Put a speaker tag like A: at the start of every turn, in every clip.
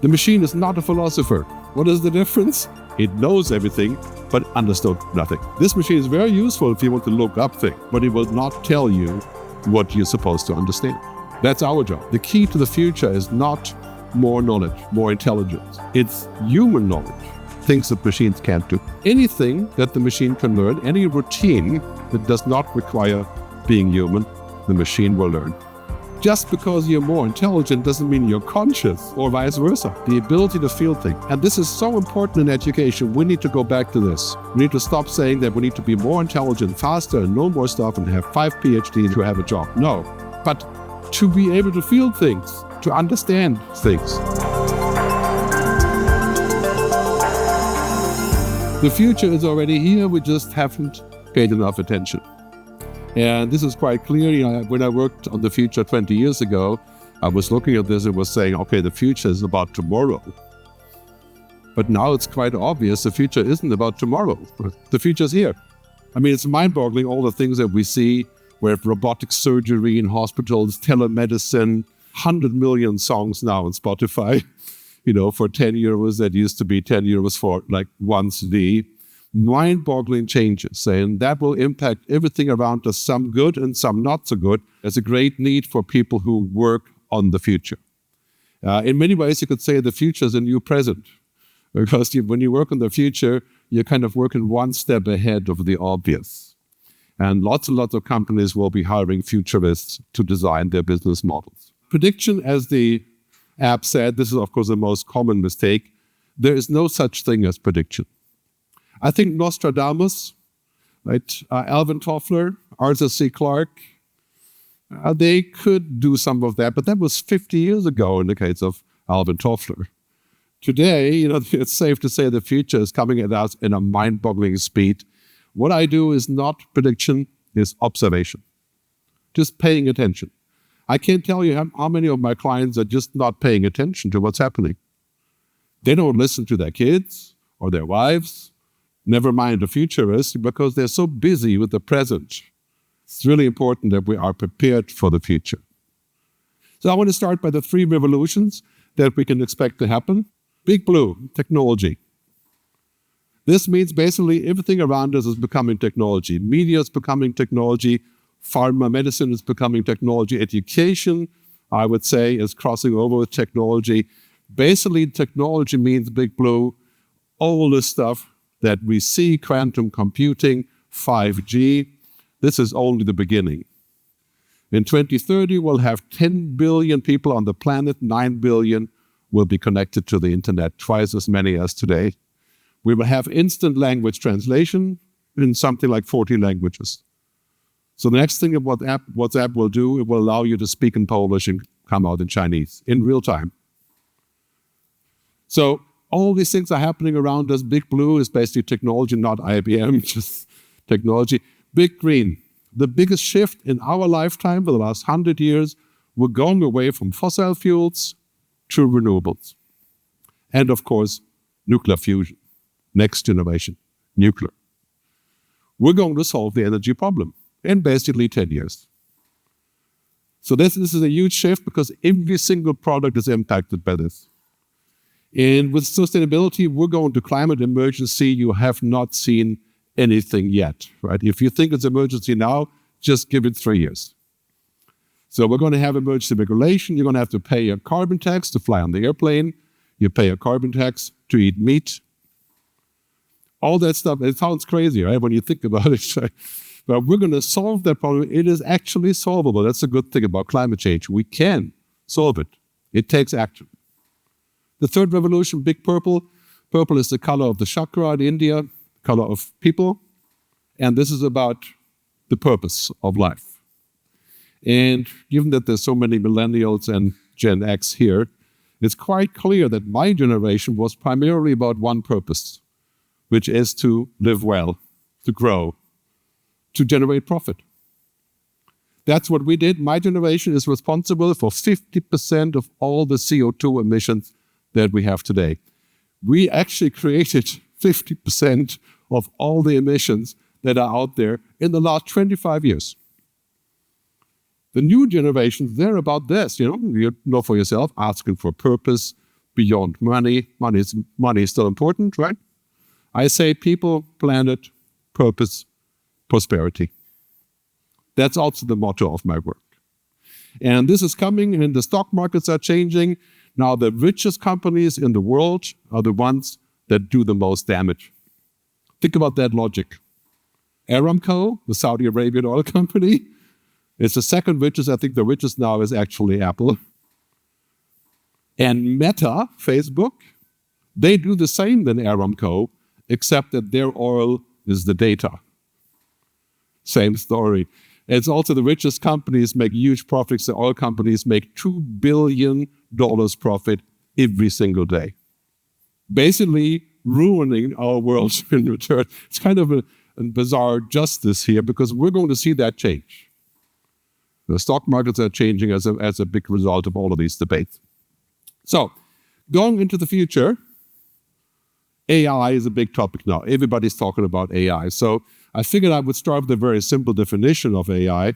A: The machine is not a philosopher. What is the difference? It knows everything, but understood nothing. This machine is very useful if you want to look up things, but it will not tell you what you're supposed to understand. That's our job. The key to the future is not more knowledge, more intelligence. It's human knowledge, things that machines can't do. Anything that the machine can learn, any routine that does not require being human, the machine will learn. Just because you're more intelligent doesn't mean you're conscious, or vice versa. The ability to feel things. And this is so important in education. We need to go back to this. We need to stop saying that we need to be more intelligent, faster, and know more stuff, and have 5 PhDs to have a job. No. But to be able to feel things, to understand things. The future is already here, we just haven't paid enough attention. And this is quite clear. When I worked on the future 20 years ago, I was looking at this and was saying, okay, the future is about tomorrow. But now it's quite obvious the future isn't about tomorrow. The future is here. I mean, it's mind-boggling, all the things that we see. We have robotic surgery in hospitals, telemedicine, 100 million songs now on Spotify. For 10 euros, that used to be 10 euros for like one CD. Mind-boggling changes, and that will impact everything around us, some good and some not so good. There's a great need for people who work on the future. In many ways, you could say the future is a new present, because when you work on the future, you're kind of working one step ahead of the obvious. And lots of companies will be hiring futurists to design their business models. Prediction, as the app said, this is of course the most common mistake. There is no such thing as prediction. I think Nostradamus, right, Alvin Toffler, Arthur C. Clarke, they could do some of that, but that was 50 years ago in the case of Alvin Toffler. Today, it's safe to say the future is coming at us in a mind-boggling speed. What I do is not prediction, is observation. Just paying attention. I can't tell you how many of my clients are just not paying attention to what's happening. They don't listen to their kids or their wives, never mind the futurists, because they're so busy with the present. It's really important that we are prepared for the future. So I want to start by the 3 revolutions that we can expect to happen. Big Blue, technology. This means basically everything around us is becoming technology. Media is becoming technology. Pharma medicine is becoming technology. Education, I would say, is crossing over with technology. Basically, technology means Big Blue. All the stuff that we see, quantum computing, 5G, this is only the beginning. In 2030, we'll have 10 billion people on the planet, 9 billion will be connected to the internet, twice as many as today. We will have instant language translation in something like 40 languages. So the next thing that WhatsApp will do, it will allow you to speak in Polish and come out in Chinese in real time. So all these things are happening around us. Big Blue is basically technology, not IBM, just technology. Big Green, the biggest shift in our lifetime for the last 100 years, we're going away from fossil fuels to renewables. And of course, nuclear fusion, next generation, nuclear. We're going to solve the energy problem in basically 10 years. So this is a huge shift because every single product is impacted by this. And with sustainability, we're going to climate emergency. You have not seen anything yet, right? If you think it's emergency now, just give it 3 years. So we're going to have emergency regulation. You're going to have to pay a carbon tax to fly on the airplane. You pay a carbon tax to eat meat. All that stuff, it sounds crazy, right, when you think about it. But we're going to solve that problem. It is actually solvable. That's a good thing about climate change. We can solve it. It takes action. The third revolution, Big Purple. Purple is the color of the chakra in India, color of people. And this is about the purpose of life. And given that there's so many millennials and Gen X here, it's quite clear that my generation was primarily about one purpose, which is to live well, to grow, to generate profit. That's what we did. My generation is responsible for 50% of all the CO2 emissions that we have today. We actually created 50% of all the emissions that are out there in the last 25 years. The new generations, they're about this, you know for yourself, asking for purpose, beyond money. Money is still important, right? I say people, planet, purpose, prosperity. That's also the motto of my work. And this is coming, and the stock markets are changing. Now the richest companies in the world are the ones that do the most damage. Think about that logic. Aramco, the Saudi Arabian oil company, is the second richest. I think the richest now is actually Apple. And Meta, Facebook, they do the same than Aramco, except that their oil is the data. Same story. It's also the richest companies make huge profits. The oil companies make $2 billion profit every single day. Basically ruining our world in return. It's kind of a bizarre justice here because we're going to see that change. The stock markets are changing as a big result of all of these debates. So, going into the future, AI is a big topic now. Everybody's talking about AI. So I figured I would start with a very simple definition of AI.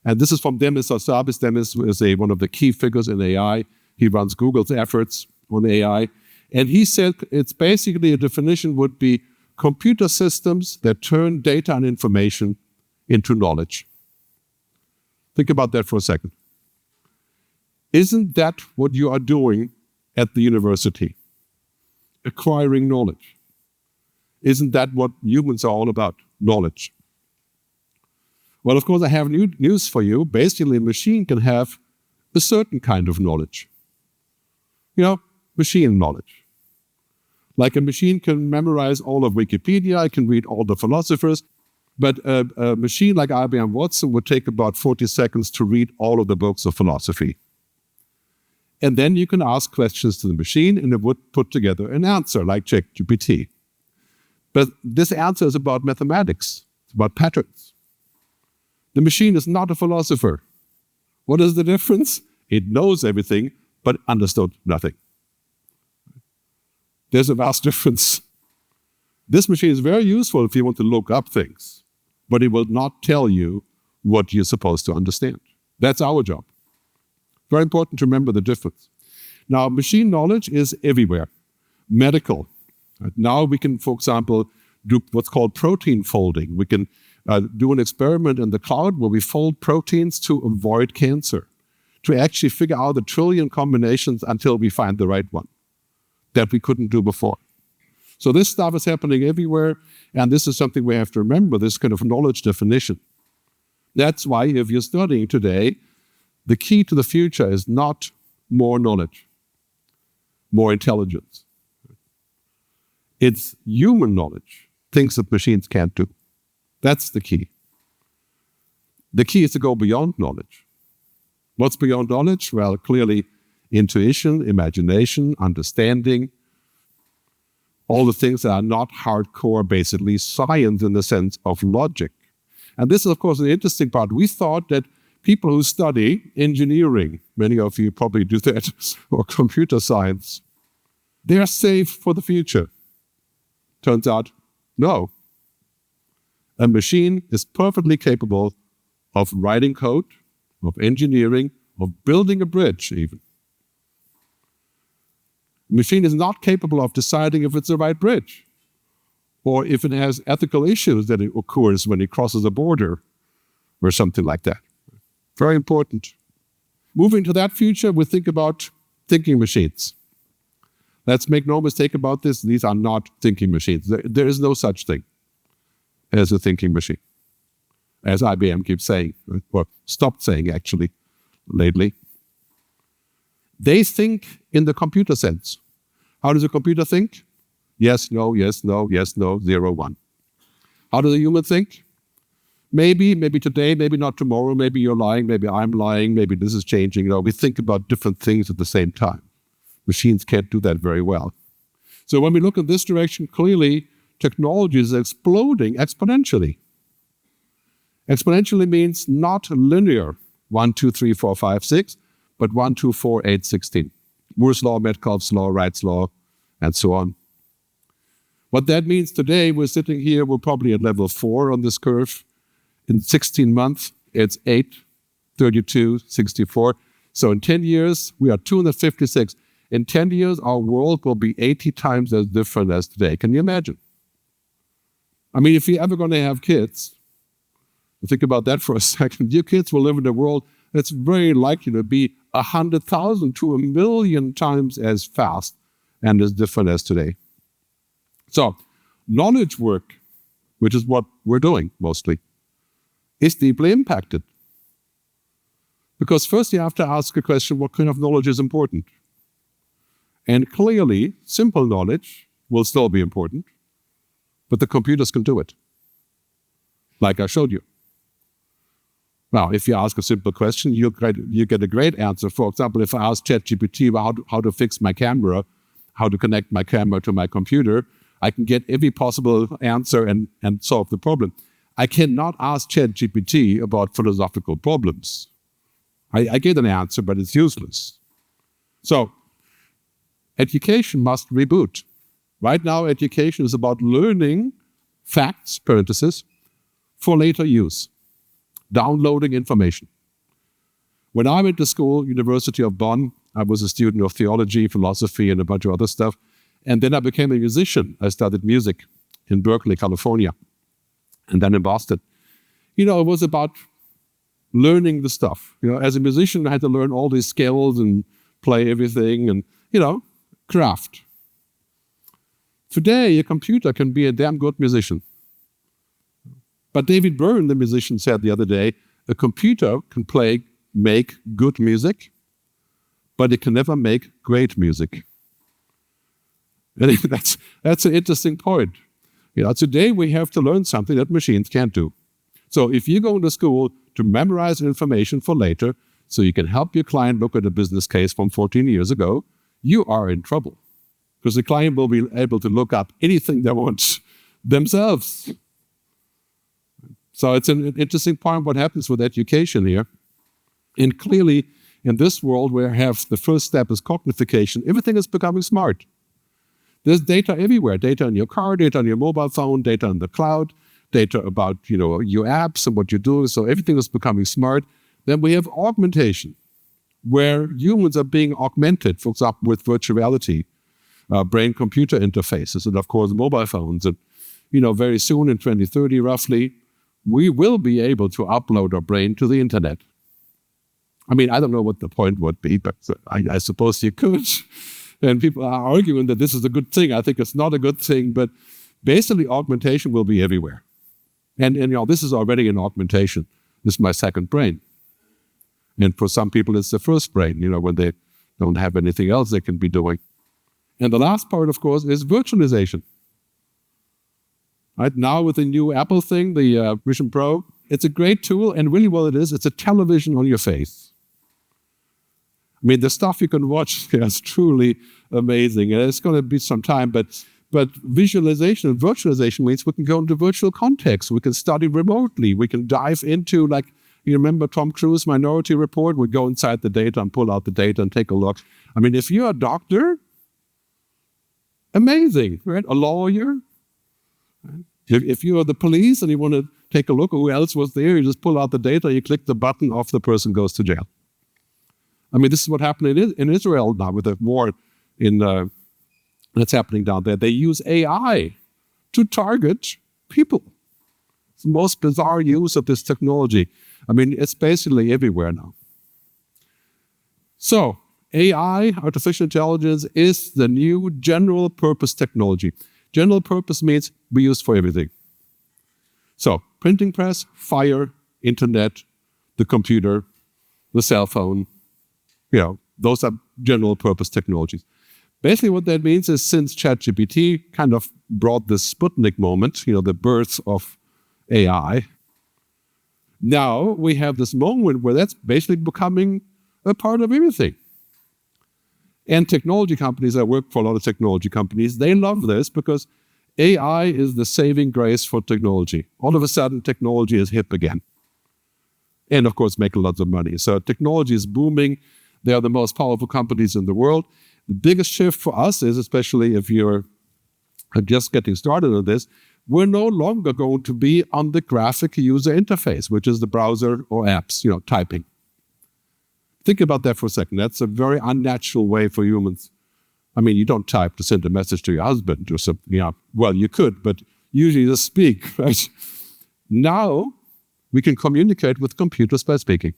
A: And this is from Demis Hassabis. Demis is one of the key figures in AI. He runs Google's efforts on AI. And he said it's basically a definition would be computer systems that turn data and information into knowledge. Think about that for a second. Isn't that what you are doing at the university? Acquiring knowledge. Isn't that what humans are all about? Knowledge. Well, of course, I have news for you. Basically, a machine can have a certain kind of knowledge. You know, machine knowledge. Like a machine can memorize all of Wikipedia, it can read all the philosophers, but a machine like IBM Watson would take about 40 seconds to read all of the books of philosophy. And then you can ask questions to the machine and it would put together an answer like ChatGPT. But this answer is about mathematics. It's about patterns. The machine is not a philosopher. What is the difference? It knows everything, but understood nothing. There's a vast difference. This machine is very useful if you want to look up things, but it will not tell you what you're supposed to understand. That's our job. Very important to remember the difference. Now, machine knowledge is everywhere. Medical. Now we can, for example, do what's called protein folding. We can do an experiment in the cloud where we fold proteins to avoid cancer, to actually figure out 1 trillion combinations until we find the right one that we couldn't do before. So this stuff is happening everywhere, and this is something we have to remember, this kind of knowledge definition. That's why if you're studying today, the key to the future is not more knowledge, more intelligence. It's human knowledge, things that machines can't do. That's the key. The key is to go beyond knowledge. What's beyond knowledge? Well, clearly intuition, imagination, understanding, all the things that are not hardcore, basically science in the sense of logic. And this is, of course, an interesting part. We thought that people who study engineering, many of you probably do that, or computer science, they are safe for the future. Turns out, no. A machine is perfectly capable of writing code, of engineering, of building a bridge even. A machine is not capable of deciding if it's the right bridge, or if it has ethical issues that it occurs when it crosses a border, or something like that. Very important. Moving to that future, we think about thinking machines. Let's make no mistake about this. These are not thinking machines. There is no such thing as a thinking machine, as IBM keeps saying, or stopped saying actually lately. They think in the computer sense. How does a computer think? Yes, no, yes, no, yes, no, 0, 1. How does a human think? Maybe today, maybe not tomorrow, maybe you're lying, maybe I'm lying, maybe this is changing. We think about different things at the same time. Machines can't do that very well. So when we look in this direction, clearly technology is exploding exponentially. Exponentially means not linear, 1, 2, 3, 4, 5, 6, but 1, 2, 4, 8, 16. Moore's law, Metcalfe's law, Wright's law, and so on. What that means today, we're sitting here, we're probably at level 4 on this curve. In 16 months, it's 8, 32, 64. So in 10 years, we are 256. In 10 years, our world will be 80 times as different as today. Can you imagine? I mean, if you're ever going to have kids, think about that for a second. Your kids will live in a world that's very likely to be 100,000 to 1,000,000 times as fast and as different as today. So, knowledge work, which is what we're doing mostly, is deeply impacted. Because first you have to ask a question, what kind of knowledge is important? And clearly, simple knowledge will still be important, but the computers can do it, like I showed you. Now, if you ask a simple question, you get a great answer. For example, if I ask ChatGPT how to fix my camera, how to connect my camera to my computer, I can get every possible answer and solve the problem. I cannot ask ChatGPT about philosophical problems. I get an answer, but it's useless. So, education must reboot. Right now, education is about learning facts, parentheses, for later use. Downloading information. When I went to school, University of Bonn, I was a student of theology, philosophy, and a bunch of other stuff. And then I became a musician. I studied music in Berkeley, California, and then in Boston. It was about learning the stuff. As a musician, I had to learn all these skills and play everything and, craft. Today, a computer can be a damn good musician. But David Byrne, the musician, said the other day, a computer can make good music, but it can never make great music. And that's an interesting point. Today we have to learn something that machines can't do. So if you go to school to memorize information for later, so you can help your client look at a business case from 14 years ago, you are in trouble. Because the client will be able to look up anything they want themselves. So it's an interesting point what happens with education here. And clearly, in this world where the first step is cognification, everything is becoming smart. There's data everywhere, data in your car, data on your mobile phone, data in the cloud, data about your apps and what you're doing, so everything is becoming smart. Then we have augmentation, where humans are being augmented, for example, with virtual reality, brain-computer interfaces, and of course mobile phones. And very soon in 2030 roughly, we will be able to upload our brain to the internet. I mean, I don't know what the point would be, but I suppose you could. And people are arguing that this is a good thing. I think it's not a good thing, but basically augmentation will be everywhere. And this is already an augmentation. This is my second brain. And for some people, it's the first brain, when they don't have anything else they can be doing. And the last part, of course, is virtualization. Right now with the new Apple thing, the Vision Pro, it's a great tool, and really what it is, it's a television on your face. I mean, the stuff you can watch is truly amazing, and it's going to be some time, but visualization and virtualization means we can go into virtual context, we can study remotely, we can dive into, like, you remember Tom Cruise Minority Report? We go inside the data and pull out the data and take a look. I mean, if you're a doctor, amazing, right? A lawyer, right? If you're the police and you want to take a look at who else was there, you just pull out the data, you click the button, off the person goes to jail. I mean, this is what happened in Israel now with the war that's happening down there. They use AI to target people. It's the most bizarre use of this technology. I mean, it's basically everywhere now. So, AI, artificial intelligence, is the new general purpose technology. General purpose means we use for everything. So, printing press, fire, internet, the computer, the cell phone, those are general purpose technologies. Basically what that means is since ChatGPT kind of brought this Sputnik moment, the birth of AI, now we have this moment where that's basically becoming a part of everything. And technology companies, I work for a lot of technology companies, they love this because AI is the saving grace for technology. All of a sudden, technology is hip again. And of course, making lots of money. So technology is booming. They are the most powerful companies in the world. The biggest shift for us is, especially if you're just getting started on this, we're no longer going to be on the graphic user interface, which is the browser or apps, typing. Think about that for a second. That's a very unnatural way for humans I mean, you don't type to send a message to your husband or something. Well, you could, but usually you just speak, right? Now, we can communicate with computers by speaking.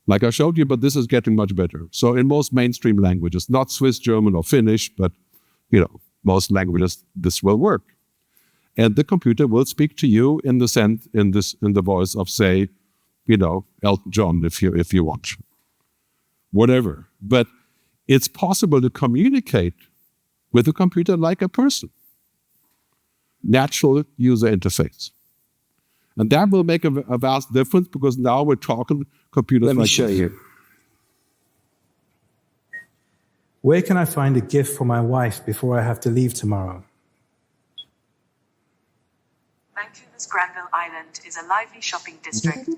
A: Like I showed you, but this is getting much better. So in most mainstream languages, not Swiss, German, or Finnish, but most languages, this will work. And the computer will speak to you in the voice of, say, Elton John, if you want, whatever. But it's possible to communicate with a computer like a person. Natural user interface. And that will make a vast difference because now we're talking computers.
B: Let me show you. Where can I find a gift for my wife before I have to leave tomorrow?
C: Vancouver's Granville Island is a lively shopping district.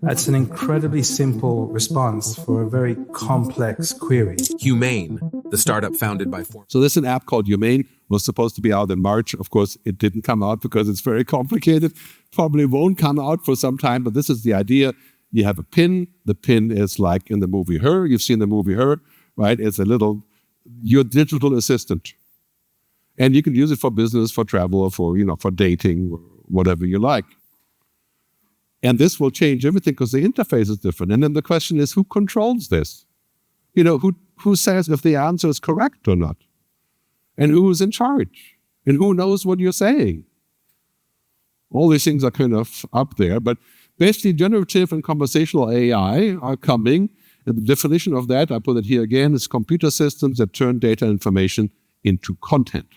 B: That's an incredibly simple response for a very complex query.
D: Humane, the startup founded by
A: So there's an app called Humane, was supposed to be out in March. Of course, it didn't come out because it's very complicated. Probably won't come out for some time, but this is the idea. You have a pin. The pin is like in the movie Her. You've seen the movie Her, right? It's your digital assistant. And you can use it for business, for travel, or for dating, or whatever you like. And this will change everything because the interface is different. And then the question is, who controls this? Who says if the answer is correct or not? And who is in charge? And who knows what you're saying? All these things are kind of up there. But basically, generative and conversational AI are coming. And the definition of that, I put it here again, is computer systems that turn data and information into content.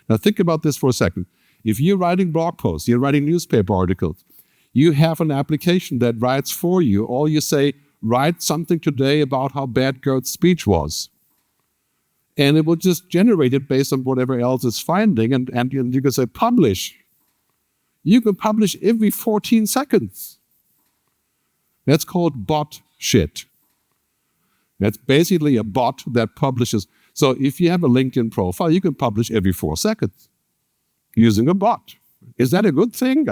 A: Now think about this for a second. If you're writing blog posts, you're writing newspaper articles, you have an application that writes for you, or you say, write something today about how bad Gerd's speech was. And it will just generate it based on whatever else it's finding, and you can say, publish. You can publish every 14 seconds. That's called bot shit. That's basically a bot that publishes. So if you have a LinkedIn profile, you can publish every 4 seconds using a bot. Is that a good thing?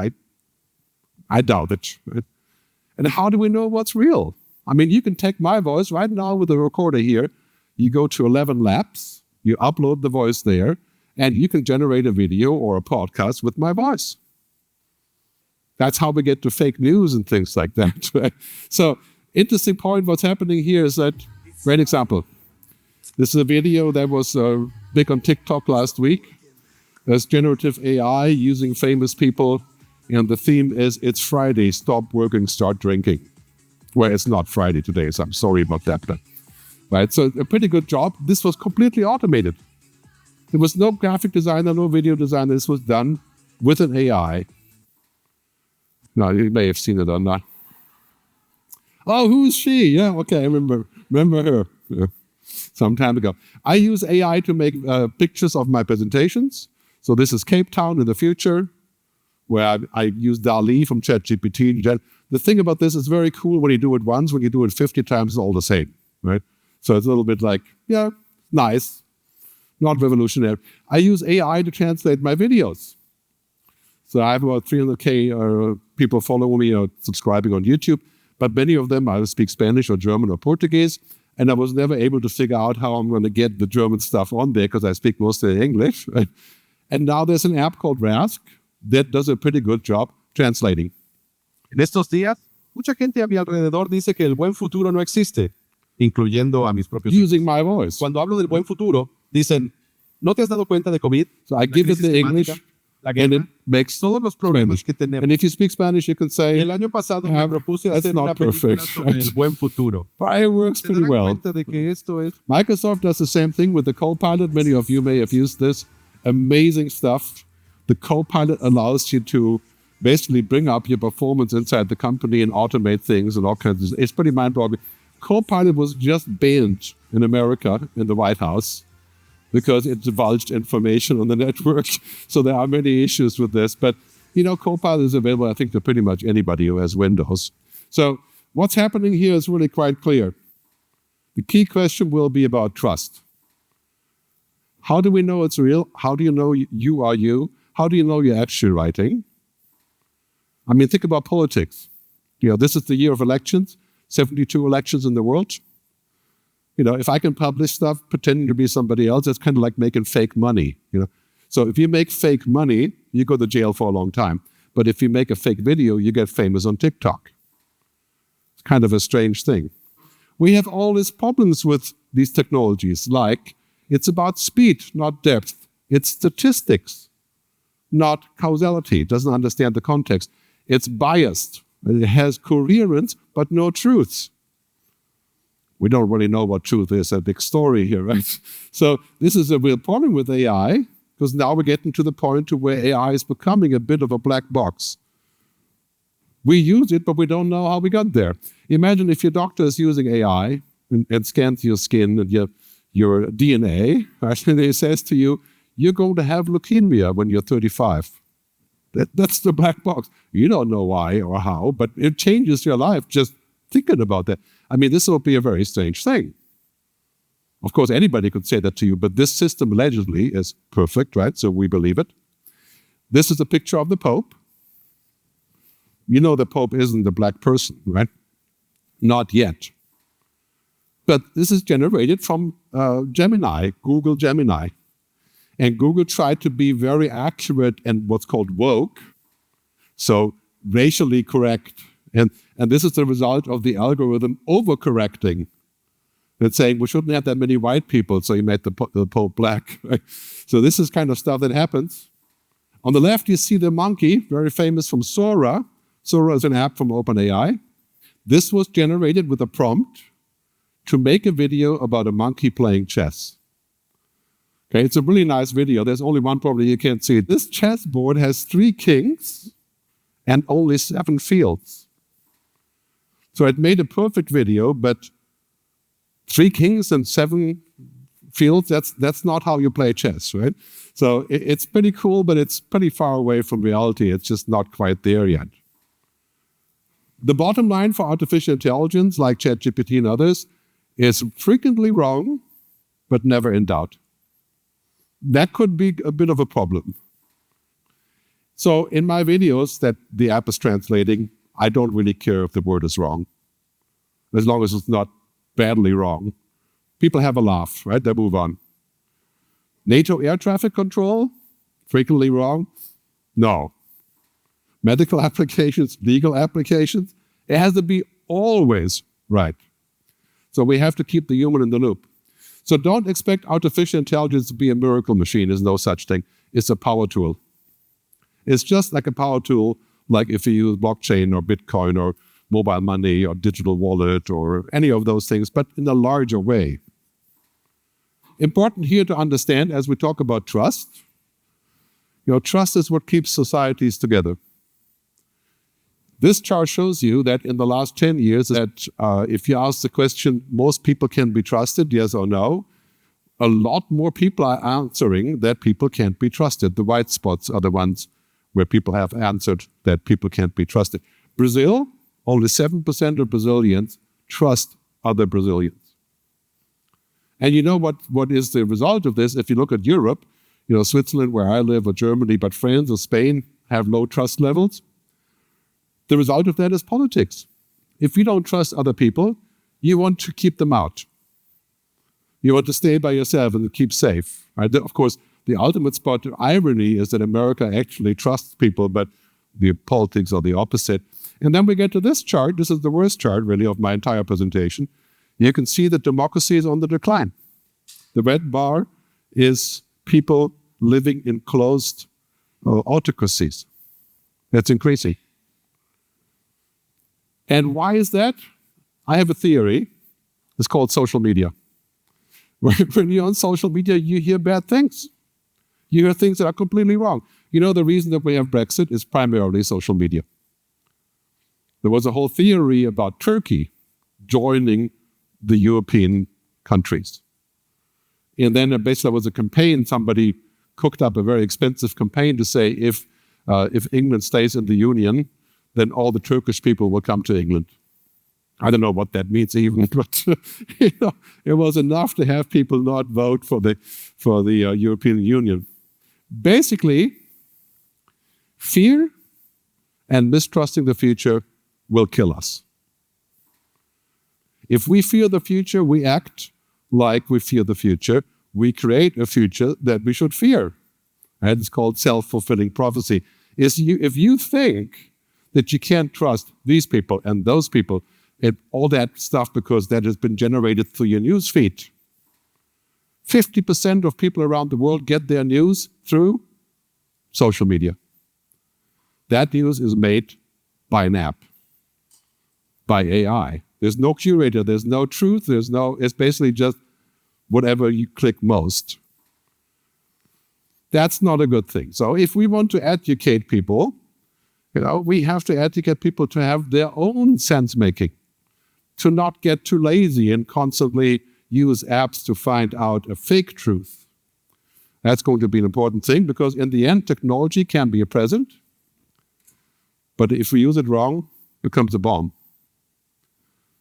A: I doubt it. And how do we know what's real? I mean, you can take my voice right now with a recorder here. You go to 11 Labs, you upload the voice there, and you can generate a video or a podcast with my voice. That's how we get to fake news and things like that. Right? So, interesting point, what's happening here is that, great example. This is a video that was big on TikTok last week. There's generative AI using famous people, and the theme is, it's Friday, stop working, start drinking. Well, it's not Friday today, so I'm sorry about that. But, right, so a pretty good job. This was completely automated. There was no graphic designer, no video designer. This was done with an AI. No, you may have seen it or not. Oh, who's she? Yeah, okay, I remember her. Yeah. Some time ago. I use AI to make pictures of my presentations. So this is Cape Town in the future, where I use DALL-E from ChatGPT. The thing about this is very cool when you do it once. When you do it 50 times, it's all the same, right? So it's a little bit like, yeah, nice, not revolutionary. I use AI to translate my videos. So I have about 300K people following me or subscribing on YouTube, but many of them either speak Spanish or German or Portuguese. And I was never able to figure out how I'm going to get the German stuff on there because I speak mostly English. Right? And now there's an app called Rask that does a pretty good job translating.
E: En estos días, mucha gente a mi alrededor dice que el buen futuro no existe, incluyendo a mis propios hijos.
A: Using my voice.
E: Cuando hablo del buen futuro, dicen, ¿no te has dado cuenta de COVID?
A: So I give it the English, and it makes
E: todos los problemas que tenemos.
A: And if you speak Spanish, you can say,
E: El año pasado me propuse hacer una
A: película
E: sobre el buen futuro.
A: But it works pretty well.
E: De que esto es...
A: Microsoft does the same thing with the Copilot. Many of you may have used this. Amazing stuff. The Copilot allows you to basically bring up your performance inside the company and automate things and all kinds of. It's pretty mind-boggling. Copilot was just banned in America in the White House because it divulged information on the network. So there are many issues with this. But, Copilot is available, I think, to pretty much anybody who has Windows. So what's happening here is really quite clear. The key question will be about trust. How do we know it's real? How do you know you are you? How do you know you're actually writing? I mean, think about politics. This is the year of elections, 72 elections in the world. if I can publish stuff pretending to be somebody else, it's kind of like making fake money. So if you make fake money, you go to jail for a long time. But if you make a fake video, you get famous on TikTok. It's kind of a strange thing. We have all these problems with these technologies, like it's about speed, not depth. It's statistics, not causality. It doesn't understand the context. It's biased. It has coherence, but no truths. We don't really know what truth is, a big story here, right? So this is a real problem with AI, because now we're getting to the point to where AI is becoming a bit of a black box. We use it, but we don't know how we got there. Imagine if your doctor is using AI and scans your skin and your DNA, right? And he says to you, you're going to have leukemia when you're 35. That's the black box. You don't know why or how, but it changes your life just thinking about that. I mean, this will be a very strange thing. Of course, anybody could say that to you, but this system allegedly is perfect, right? So we believe it. This is a picture of the Pope. You know the Pope isn't a black person, right? Not yet. But this is generated from Gemini, Google Gemini. And Google tried to be very accurate and what's called woke, so racially correct. And this is the result of the algorithm overcorrecting. It's saying we shouldn't have that many white people, so you made the Pope black. Right? So this is kind of stuff that happens. On the left, you see the monkey, very famous from Sora. Sora is an app from OpenAI. This was generated with a prompt to make a video about a monkey playing chess. Okay, it's a really nice video. There's only one problem, you can't see it. This chessboard has 3 kings and only 7 fields. So it made a perfect video, but 3 kings and 7 fields, that's not how you play chess, right? So it's pretty cool, but it's pretty far away from reality. It's just not quite there yet. The bottom line for artificial intelligence, like ChatGPT and others, is frequently wrong, but never in doubt. That could be a bit of a problem. So in my videos that the app is translating, I don't really care if the word is wrong, as long as it's not badly wrong. People have a laugh, right? They move on. NATO air traffic control, frequently wrong? No. Medical applications, legal applications, it has to be always right. So we have to keep the human in the loop. So don't expect artificial intelligence to be a miracle machine. There's no such thing. It's a power tool. It's just like a power tool, like if you use blockchain or Bitcoin or mobile money or digital wallet or any of those things, but in a larger way. Important here to understand as we talk about trust, trust is what keeps societies together. This chart shows you that in the last 10 years, that if you ask the question, most people can be trusted, yes or no, a lot more people are answering that people can't be trusted. The white spots are the ones where people have answered that people can't be trusted. Brazil, only 7% of Brazilians trust other Brazilians. And you know what is the result of this? If you look at Europe, Switzerland, where I live, or Germany, but France or Spain have low trust levels. The result of that is politics. If you don't trust other people, you want to keep them out. You want to stay by yourself and keep safe. Right? Of course, the ultimate spot of irony is that America actually trusts people, but the politics are the opposite. And then we get to this chart. This is the worst chart, really, of my entire presentation. You can see that democracy is on the decline. The red bar is people living in closed autocracies. That's increasing. And why is that? I have a theory. It's called social media. When you're on social media, you hear bad things. You hear things that are completely wrong. The reason that we have Brexit is primarily social media. There was a whole theory about Turkey joining the European countries. And then basically there was a campaign, somebody cooked up a very expensive campaign to say if England stays in the Union, then all the Turkish people will come to England. I don't know what that means even, but it was enough to have people not vote for the European Union. Basically, fear and mistrusting the future will kill us. If we fear the future, we act like we fear the future, we create a future that we should fear. And it's called self-fulfilling prophecy. If you think that you can't trust these people and those people and all that stuff because that has been generated through your news feed. 50% of people around the world get their news through social media. That news is made by an app, by AI. There's no curator, there's no truth, it's basically just whatever you click most. That's not a good thing. So if we want to educate people, we have to educate people to have their own sense-making, to not get too lazy and constantly use apps to find out a fake truth. That's going to be an important thing because in the end, technology can be a present, but if we use it wrong, it becomes a bomb.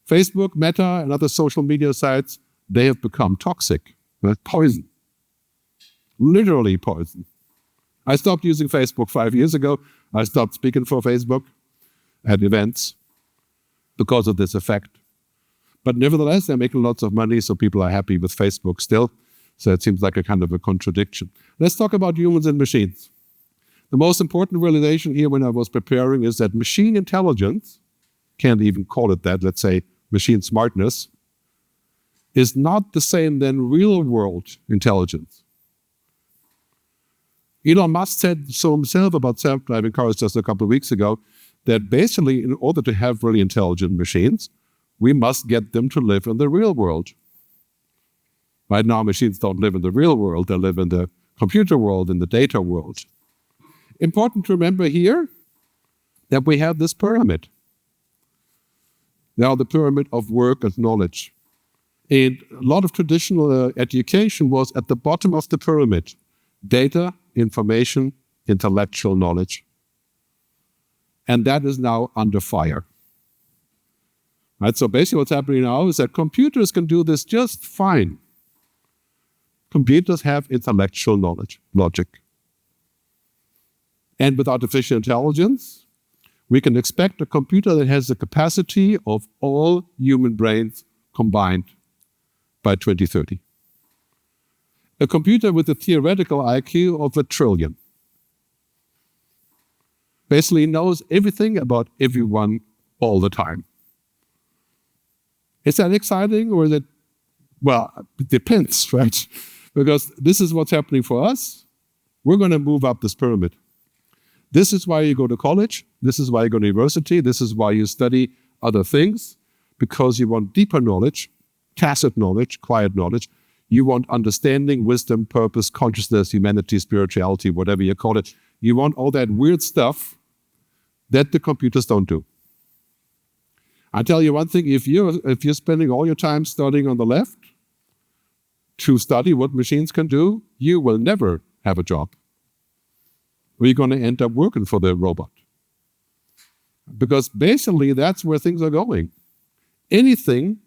A: Facebook, Meta, and other social media sites, they have become toxic. That's poison. Literally poison. I stopped using Facebook 5 years ago. I stopped speaking for Facebook at events because of this effect. But nevertheless, they're making lots of money, so people are happy with Facebook still. So it seems like a kind of a contradiction. Let's talk about humans and machines. The most important realization here when I was preparing is that machine intelligence, can't even call it that, let's say machine smartness, is not the same than real-world intelligence. Elon Musk said so himself about self-driving cars just a couple of weeks ago, that basically in order to have really intelligent machines, we must get them to live in the real world. Right now, machines don't live in the real world, they live in the computer world, in the data world. Important to remember here that we have this pyramid. Now, the pyramid of work and knowledge. And a lot of traditional education was at the bottom of the pyramid. Data, information, intellectual knowledge. And that is now under fire. Right? So basically what's happening now is that computers can do this just fine. Computers have intellectual knowledge, logic. And with artificial intelligence, we can expect a computer that has the capacity of all human brains combined by 2030. A computer with a theoretical IQ of 1 trillion. Basically knows everything about everyone all the time. Is that exciting or is it, well, it depends, right? Because this is what's happening for us. We're going to move up this pyramid. This is why you go to college. This is why you go to university. This is why you study other things, because you want deeper knowledge, tacit knowledge, quiet knowledge. You want understanding, wisdom, purpose, consciousness, humanity, spirituality, whatever you call it. You want all that weird stuff that the computers don't do. I tell you one thing, if you're spending all your time studying on the left to study what machines can do, you will never have a job. Or you're going to end up working for the robot. Because basically that's where things are going. Anything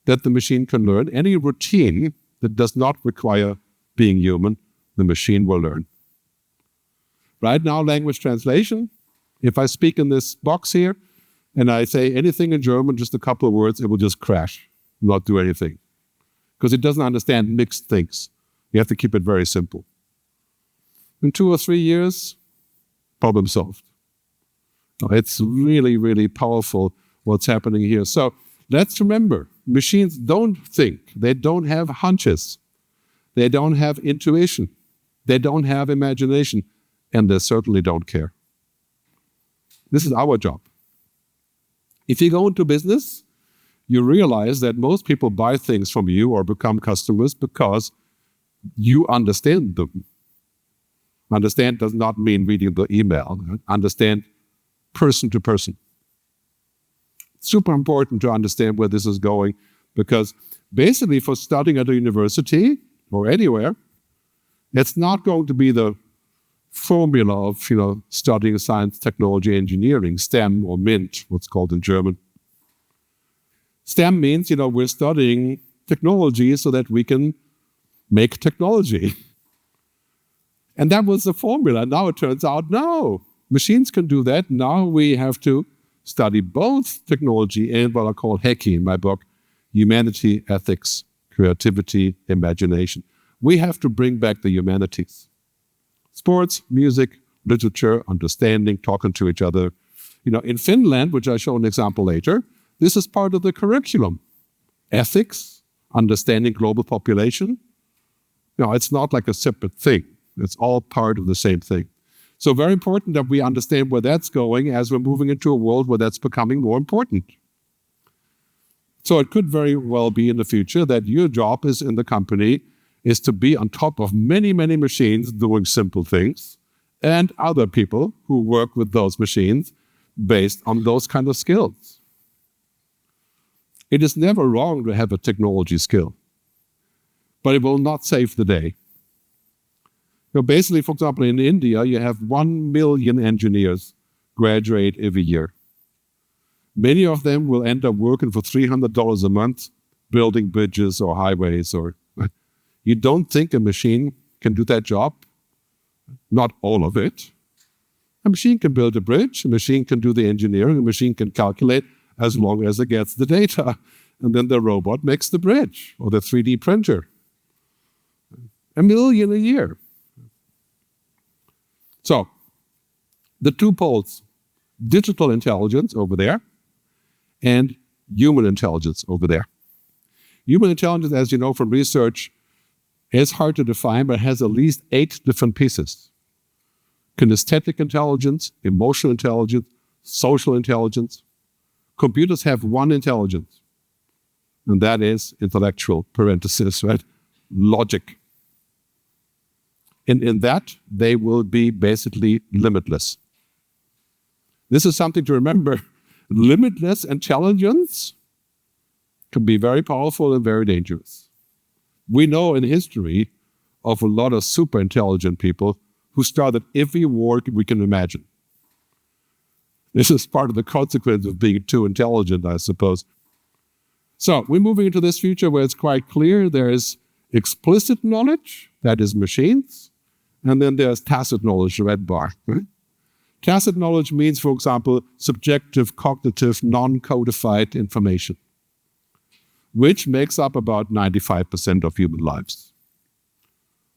A: that the machine can learn, any routine that does not require being human, the machine will learn. Right now, language translation, if I speak in this box here and I say anything in German, just a couple of words, it will just crash, not do anything. Because it doesn't understand mixed things. You have to keep it very simple. In 2 or 3 years, problem solved. It's really, really powerful what's happening here. So let's remember, machines don't think, they don't have hunches, they don't have intuition, they don't have imagination, and they certainly don't care. This is our job. If you go into business, you realize that most people buy things from you or become customers because you understand them. Understand does not mean reading the email. Understand person to person. Super important to understand where this is going, because basically for studying at a university or anywhere, it's not going to be the formula of studying science, technology, engineering, STEM or MINT, what's called in German. STEM means we're studying technology so that we can make technology. And that was the formula. Now it turns out, no, machines can do that. Now we have to study both technology and what I call HECI in my book, humanity, ethics, creativity, imagination. We have to bring back the humanities. Sports, music, literature, understanding, talking to each other. In Finland, which I'll show an example later, this is part of the curriculum. Ethics, understanding global population. It's not like a separate thing. It's all part of the same thing. So very important that we understand where that's going as we're moving into a world where that's becoming more important. So it could very well be in the future that your job is in the company is to be on top of many, many machines doing simple things and other people who work with those machines based on those kind of skills. It is never wrong to have a technology skill, but it will not save the day. Basically, for example, in India, you have 1 million engineers graduate every year. Many of them will end up working for $300 a month, building bridges or highways. You don't think a machine can do that job? Not all of it. A machine can build a bridge, a machine can do the engineering, a machine can calculate as long as it gets the data. And then the robot makes the bridge or the 3D printer. 1 million a year. So, the two poles, digital intelligence over there and human intelligence over there. Human intelligence, as you know from research, is hard to define, but has at least 8 different pieces. Kinesthetic intelligence, emotional intelligence, social intelligence. Computers have one intelligence, and that is intellectual, parenthesis, right? Logic. And in that, they will be basically limitless. This is something to remember. Limitless intelligence can be very powerful and very dangerous. We know in history of a lot of super intelligent people who started every war we can imagine. This is part of the consequence of being too intelligent, I suppose. So we're moving into this future where it's quite clear there is explicit knowledge, that is machines, and then there's tacit knowledge, the red bar. Right? Tacit knowledge means, for example, subjective, cognitive, non-codified information, which makes up about 95% of human lives.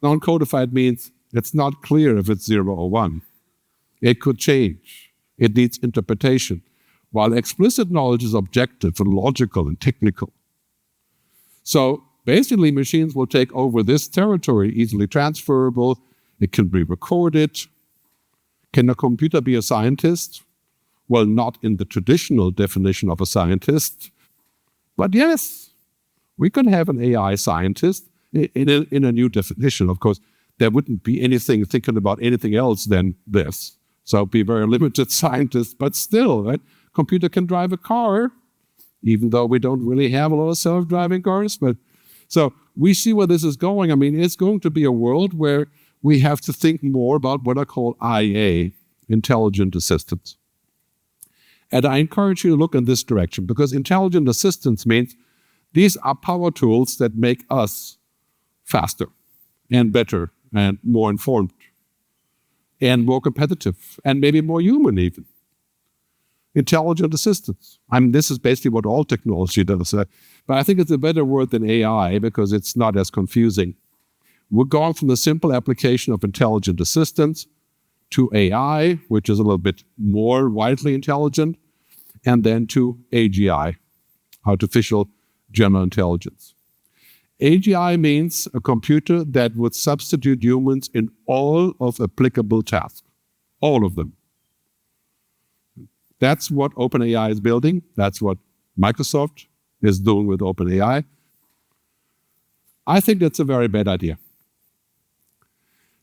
A: Non-codified means it's not clear if it's 0 or 1. It could change. It needs interpretation, while explicit knowledge is objective and logical and technical. So basically, machines will take over this territory, easily transferable. It can be recorded. Can a computer be a scientist? Well, not in the traditional definition of a scientist, but yes, we can have an AI scientist in a new definition. Of course, there wouldn't be anything thinking about anything else than this. So it'd be very limited scientists, but still, right? Computer can drive a car, even though we don't really have a lot of self-driving cars. But so we see where this is going. I mean, it's going to be a world where we have to think more about what I call IA, intelligent assistance. And I encourage you to look in this direction, because intelligent assistance means these are power tools that make us faster and better and more informed and more competitive and maybe more human even. Intelligent assistance. I mean, this is basically what all technology does. But I think it's a better word than AI because it's not as confusing. We're going from the simple application of intelligent assistance to AI, which is a little bit more widely intelligent, and then to AGI, artificial general intelligence. AGI means a computer that would substitute humans in all of applicable tasks, all of them. That's what OpenAI is building. That's what Microsoft is doing with OpenAI. I think that's a very bad idea,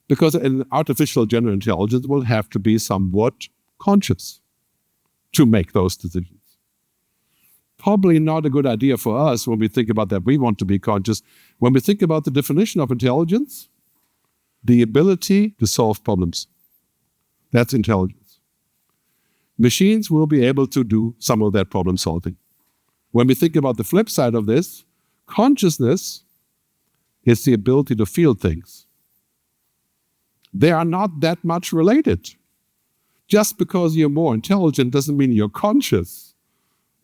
A: because an artificial general intelligence will have to be somewhat conscious to make those decisions. Probably not a good idea for us when we think about that. We want to be conscious. When we think about the definition of intelligence, the ability to solve problems, that's intelligence. Machines will be able to do some of that problem solving. When we think about the flip side of this, consciousness is the ability to feel things. They are not that much related. Just because you're more intelligent doesn't mean you're conscious,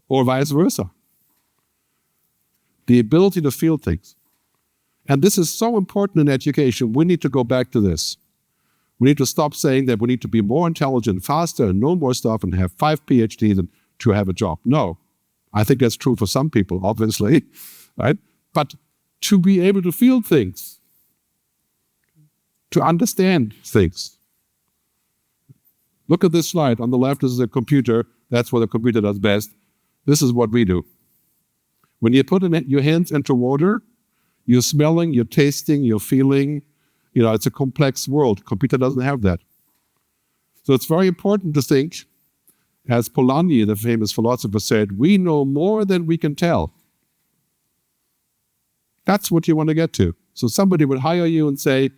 A: or vice versa. The ability to feel things. And this is so important in education. We need to go back to this. We need to stop saying that we need to be more intelligent, faster, and know more stuff and have 5 PhDs and to have a job. No. I think that's true for some people, obviously, right? But to be able to feel things, to understand things. Look at this slide. On the left is a computer. That's what a computer does best. This is what we do. When you put your hands into water, you're smelling, you're tasting, you're feeling. It's a complex world. Computer doesn't have that. So it's very important to think, as Polanyi, the famous philosopher, said, we know more than we can tell. That's what you want to get to. So somebody would hire you and say,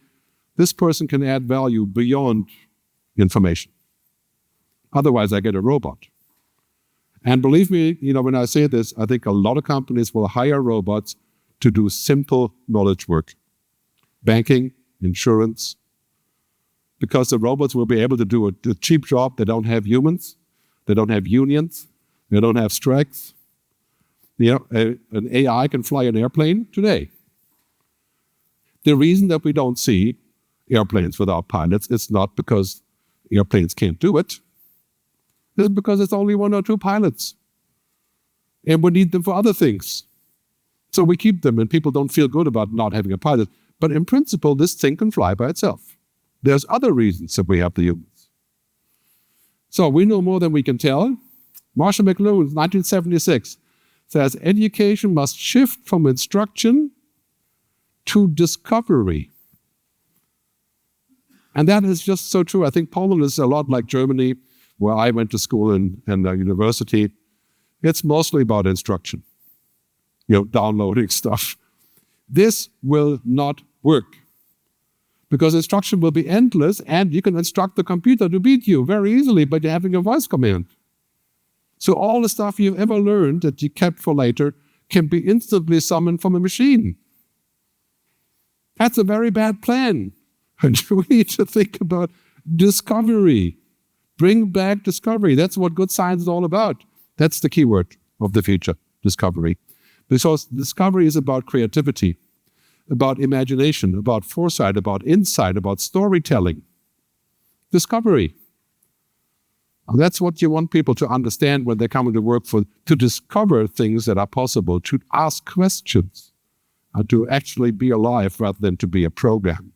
A: this person can add value beyond information. Otherwise, I get a robot. And believe me, when I say this, I think a lot of companies will hire robots to do simple knowledge work. Banking, insurance, because the robots will be able to do a cheap job. They don't have humans, they don't have unions, they don't have strikes. An AI can fly an airplane today. The reason that we don't see airplanes without pilots is not because airplanes can't do it. It's because it's only 1 or 2 pilots. And we need them for other things. So we keep them, and people don't feel good about not having a pilot. But in principle, this thing can fly by itself. There's other reasons that we have the humans. So we know more than we can tell. Marshall McLuhan, 1976, says education must shift from instruction to discovery. And that is just so true. I think Poland is a lot like Germany, where I went to school and university. It's mostly about instruction, downloading stuff. This will not work because instruction will be endless, and you can instruct the computer to beat you very easily by having a voice command. So all the stuff you've ever learned that you kept for later can be instantly summoned from a machine. That's a very bad plan. And we need to think about discovery. Bring back discovery. That's what good science is all about. That's the key word of the future, discovery. Because discovery is about creativity, about imagination, about foresight, about insight, about storytelling. Discovery. And that's what you want people to understand when they come into work to discover things that are possible, to ask questions, and to actually be alive rather than to be a program.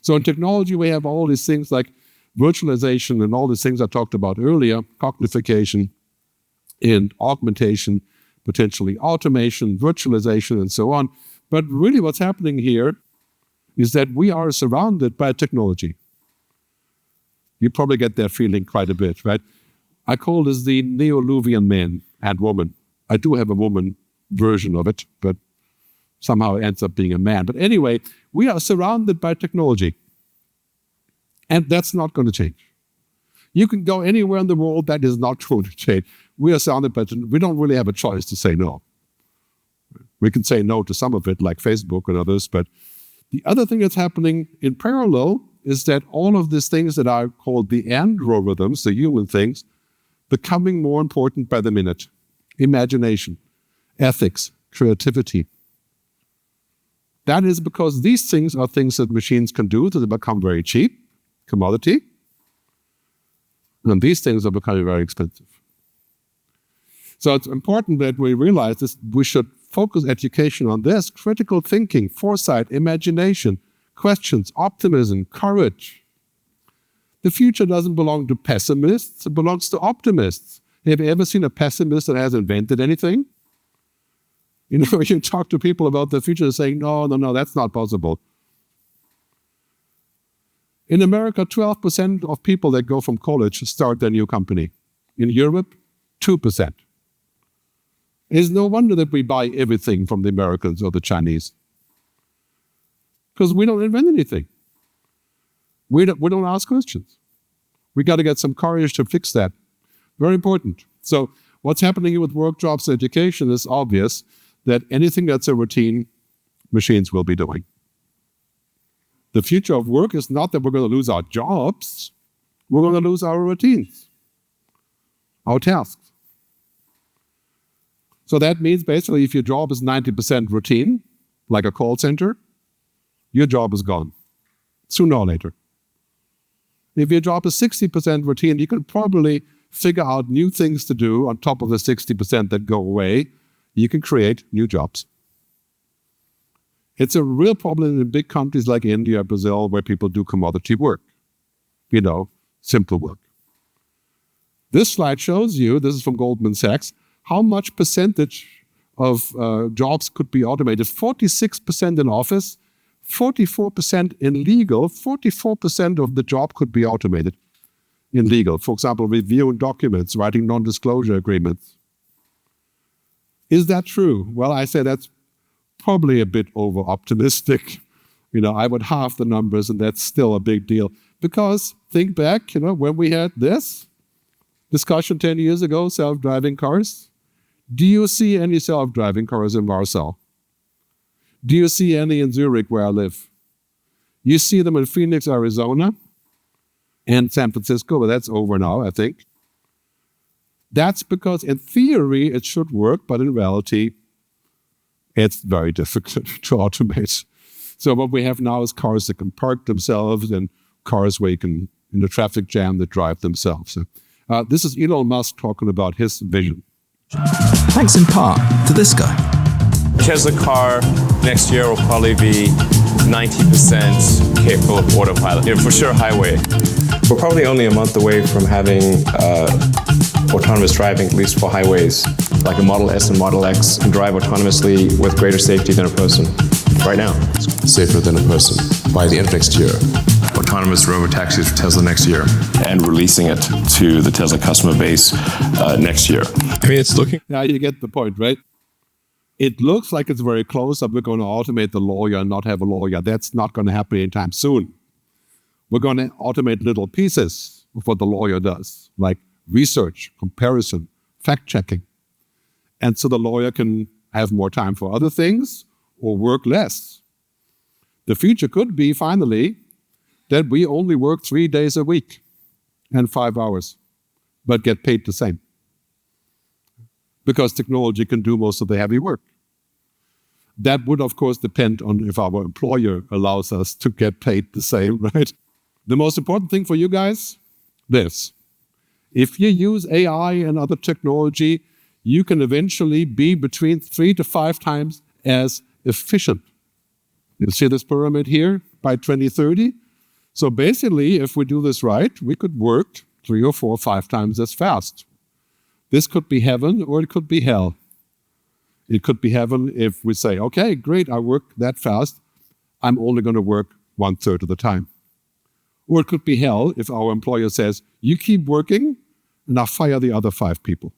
A: So in technology, we have all these things like virtualization and all these things I talked about earlier, cognification and augmentation, potentially automation, virtualization, and so on. But really what's happening here is that we are surrounded by technology. You probably get that feeling quite a bit, right? I call this the Neo-Luvian man and woman. I do have a woman version of it, but somehow it ends up being a man. But anyway, we are surrounded by technology. And that's not going to change. You can go anywhere in the world, that is not going to change. We are surrounded by we don't really have a choice to say no. We can say no to some of it, like Facebook and others, but the other thing that's happening in parallel is that all of these things that are called the androrhythms, the human things, becoming more important by the minute. Imagination, ethics, creativity. That is because these things are things that machines can do, so they become very cheap, commodity, and these things are becoming very expensive. So it's important that we realize this. We should focus education on this: critical thinking, foresight, imagination, questions, optimism, courage. The future doesn't belong to pessimists, it belongs to optimists. Have you ever seen a pessimist that has invented anything? You talk to people about the future, they're saying, no, that's not possible. In America, 12% of people that go from college start their new company. In Europe, 2%. It's no wonder that we buy everything from the Americans or the Chinese. Because we don't invent anything. We don't ask questions. We got to get some courage to fix that. Very important. So what's happening with work, jobs, education is obvious that anything that's a routine, machines will be doing. The future of work is not that we're going to lose our jobs. We're going to lose our routines, our tasks. So that means basically if your job is 90% routine, like a call center, your job is gone, sooner or later. If your job is 60% routine, you can probably figure out new things to do on top of the 60% that go away. You can create new jobs. It's a real problem in big countries like India, Brazil, where people do commodity work. Simple work. This slide shows you, this is from Goldman Sachs, how much percentage of jobs could be automated. 46% in office, 44% in legal, 44% of the job could be automated in legal. For example, reviewing documents, writing non-disclosure agreements. Is that true? Well, I say that's probably a bit over-optimistic. I would halve the numbers, and that's still a big deal. Because think back, when we had this discussion 10 years ago, self-driving cars. Do you see any self-driving cars in Warsaw? Do you see any in Zurich, where I live? You see them in Phoenix, Arizona, and San Francisco, but that's over now, I think. That's because in theory it should work, but in reality it's very difficult to automate. So what we have now is cars that can park themselves and cars where you can, in a traffic jam, that drive themselves. So, this is Elon Musk talking about his vision.
F: Thanks in part to this guy.
G: Tesla car next year will probably be 90% capable of autopilot. For sure, highway. We're probably only a month away from having autonomous driving, at least for highways. Like a Model S and Model X can drive autonomously with greater safety than a person. Right now.
H: Safer than a person by the end of next year.
G: Autonomous robotaxis for Tesla next year. And releasing it to the Tesla customer base next year.
H: It's looking...
A: Now you get the point, right? It looks like it's very close that we're going to automate the lawyer and not have a lawyer. That's not going to happen anytime soon. We're going to automate little pieces of what the lawyer does, like research, comparison, fact-checking. And so the lawyer can have more time for other things or work less. The future could be, finally, that we only work 3 days a week and 5 hours, but get paid the same. Because technology can do most of the heavy work. That would, of course, depend on if our employer allows us to get paid the same, right? The most important thing for you guys, this. If you use AI and other technology, you can eventually be between 3 to 5 times as efficient. You see this pyramid here by 2030? So basically, if we do this right, we could work 3 or 4 or 5 times as fast. This could be heaven or it could be hell. It could be heaven if we say, okay, great, I work that fast. I'm only going to work 1/3 of the time. Or it could be hell if our employer says, you keep working and I'll fire the other 5 people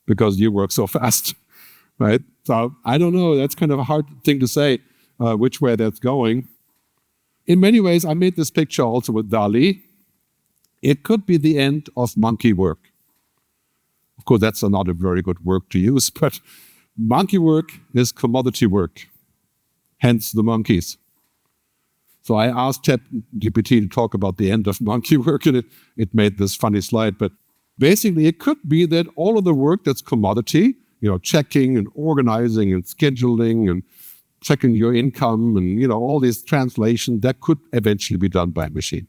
A: because you work so fast, right? So I don't know, that's kind of a hard thing to say which way that's going. In many ways, I made this picture also with DALL-E. It could be the end of monkey work. Of course, that's not a very good word to use, but monkey work is commodity work, hence the monkeys. So I asked ChatGPT to talk about the end of monkey work, and it made this funny slide. But basically, it could be that all of the work that's commodity, checking and organizing and scheduling and checking your income and, all this translation, that could eventually be done by a machine.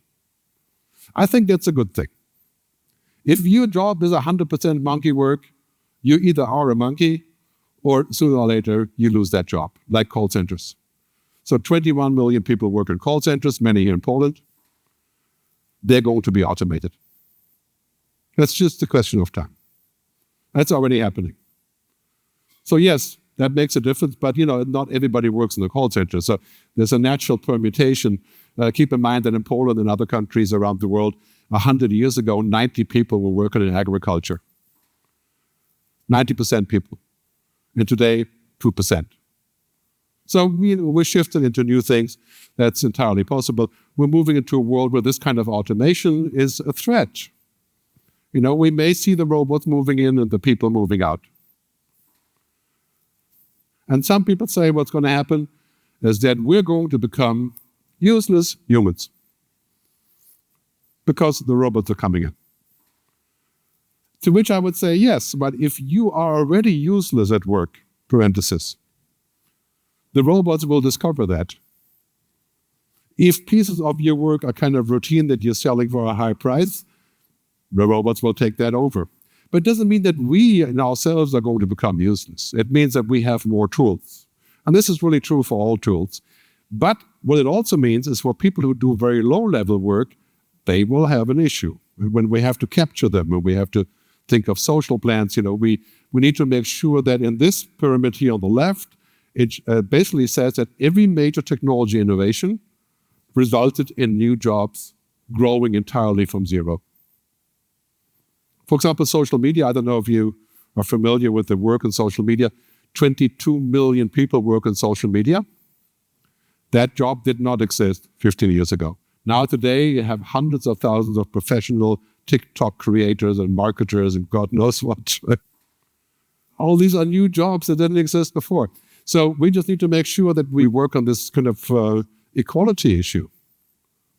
A: I think that's a good thing. If your job is 100% monkey work, you either are a monkey or sooner or later you lose that job, like call centers. So 21 million people work in call centers, many here in Poland. They're going to be automated. That's just a question of time. That's already happening. So yes, that makes a difference, but not everybody works in the call center. So there's a natural permutation. Keep in mind that in Poland and other countries around the world, 100 years ago, 90 people were working in agriculture. 90% people. And today, 2%. So we're shifting into new things. That's entirely possible. We're moving into a world where this kind of automation is a threat. We may see the robots moving in and the people moving out. And some people say what's going to happen is that we're going to become useless humans because the robots are coming in. To which I would say, yes, but if you are already useless at work, parenthesis, the robots will discover that If pieces of your work are kind of routine that you're selling for a high price, the robots will take that over. But it doesn't mean that we in ourselves are going to become useless. It means that we have more tools. And this is really true for all tools. But what it also means is for people who do very low-level work, they will have an issue. When we have to capture them, when we have to think of social plans, we need to make sure that in this pyramid here on the left, it basically says that every major technology innovation resulted in new jobs growing entirely from zero. For example, social media, I don't know if you are familiar with the work in social media. 22 million people work in social media. That job did not exist 15 years ago. Now today, you have hundreds of thousands of professional TikTok creators and marketers and God knows what. All these are new jobs that didn't exist before. So we just need to make sure that we work on this kind of equality issue,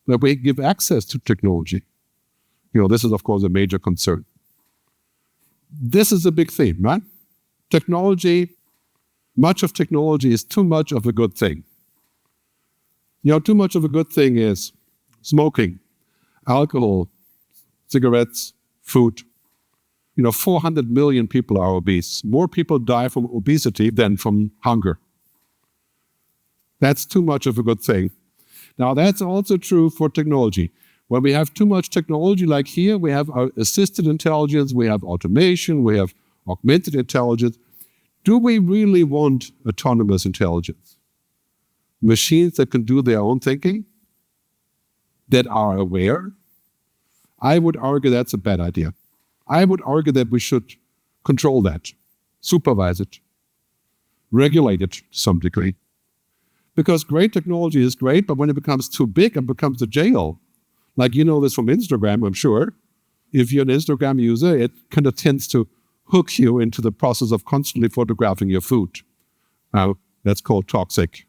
A: that we give access to technology. This is, of course, a major concern. This is a big theme, right? Technology, much of technology is too much of a good thing. Too much of a good thing is smoking, alcohol, cigarettes, food. 400 million people are obese. More people die from obesity than from hunger. That's too much of a good thing. Now, that's also true for technology. When we have too much technology, like here, we have our assisted intelligence, we have automation, we have augmented intelligence. Do we really want autonomous intelligence? Machines that can do their own thinking? That are aware? I would argue that's a bad idea. I would argue that we should control that, supervise it, regulate it to some degree. Because great technology is great, but when it becomes too big, it becomes a jail. Like you know this from Instagram, I'm sure. If you're an Instagram user, it kind of tends to hook you into the process of constantly photographing your food. Now, that's called toxic.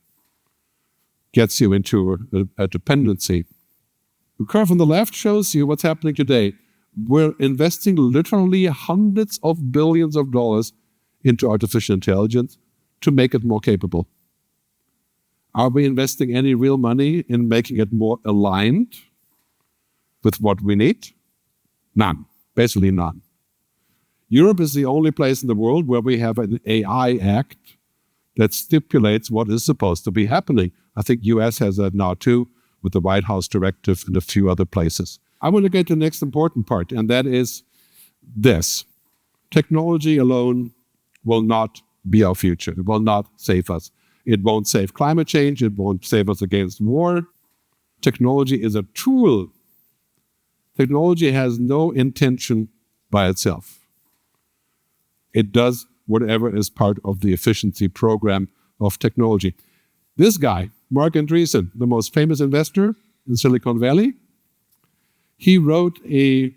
A: Gets you into a dependency. The curve on the left shows you what's happening today. We're investing literally hundreds of billions of dollars into artificial intelligence to make it more capable. Are we investing any real money in making it more aligned with what we need? None. Basically none. Europe is the only place in the world where we have an AI Act that stipulates what is supposed to be happening. I think US has that now too, with the White House directive and a few other places. I want to get to the next important part, and that is this. Technology alone will not be our future. It will not save us. It won't save climate change. It won't save us against war. Technology is a tool. Technology has no intention by itself. It does whatever is part of the efficiency program of technology. This guy, Marc Andreessen, the most famous investor in Silicon Valley, he wrote a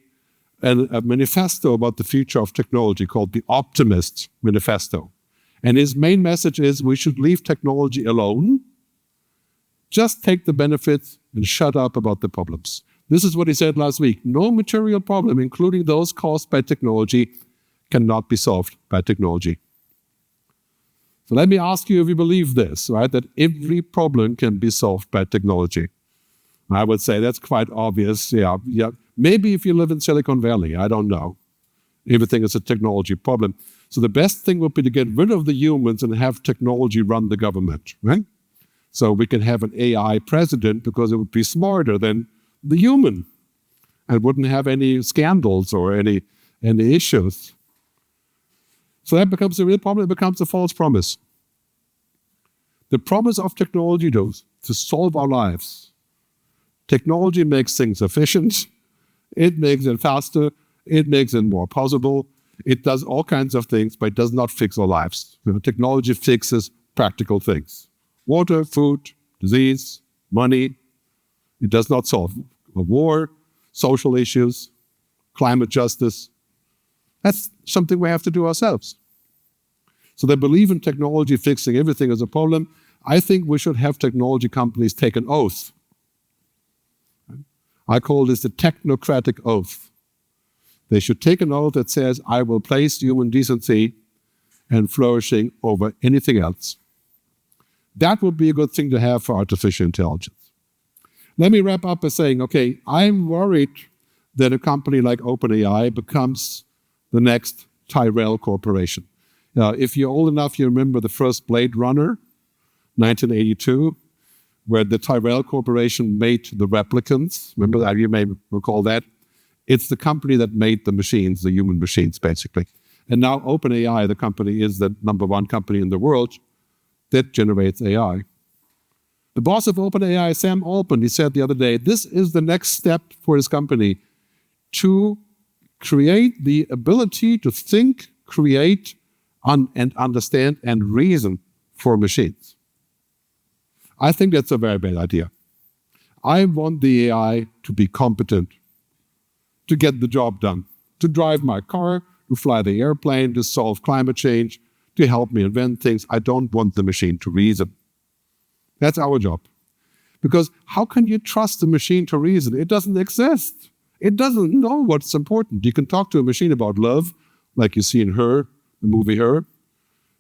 A: manifesto about the future of technology called the Optimist Manifesto. And his main message is we should leave technology alone, just take the benefits and shut up about the problems. This is what he said last week. No material problem, including those caused by technology, cannot be solved by technology. So let me ask you if you believe this, right? That every problem can be solved by technology. I would say that's quite obvious. Yeah. Maybe if you live in Silicon Valley, I don't know. Everything is a technology problem. So the best thing would be to get rid of the humans and have technology run the government, right? So we can have an AI president because it would be smarter than the human and wouldn't have any scandals or any issues. So that becomes a real problem. It becomes a false promise. The promise of technology is to solve our lives. Technology makes things efficient. It makes it faster. It makes it more possible. It does all kinds of things, but it does not fix our lives. Technology fixes practical things. Water, food, disease, money. It does not solve a war, social issues, climate justice. That's something we have to do ourselves. So they believe in technology fixing everything as a problem. I think we should have technology companies take an oath. I call this the technocratic oath. They should take an oath that says, I will place human decency and flourishing over anything else. That would be a good thing to have for artificial intelligence. Let me wrap up by saying, okay, I'm worried that a company like OpenAI becomes the next Tyrell Corporation. If you're old enough, you remember the first Blade Runner, 1982, where the Tyrell Corporation made the replicants. Remember that? You may recall that. It's the company that made the machines, the human machines, basically. And now OpenAI, the company, is the number one company in the world that generates AI. The boss of OpenAI, Sam Altman, he said the other day, this is the next step for his company to create the ability to think, create, and understand and reason for machines. I think that's a very bad idea. I want the AI to be competent, to get the job done, to drive my car, to fly the airplane, to solve climate change, to help me invent things. I don't want the machine to reason. That's our job. Because how can you trust the machine to reason? It doesn't exist. It doesn't know what's important. You can talk to a machine about love, like you see in Her, the movie Her.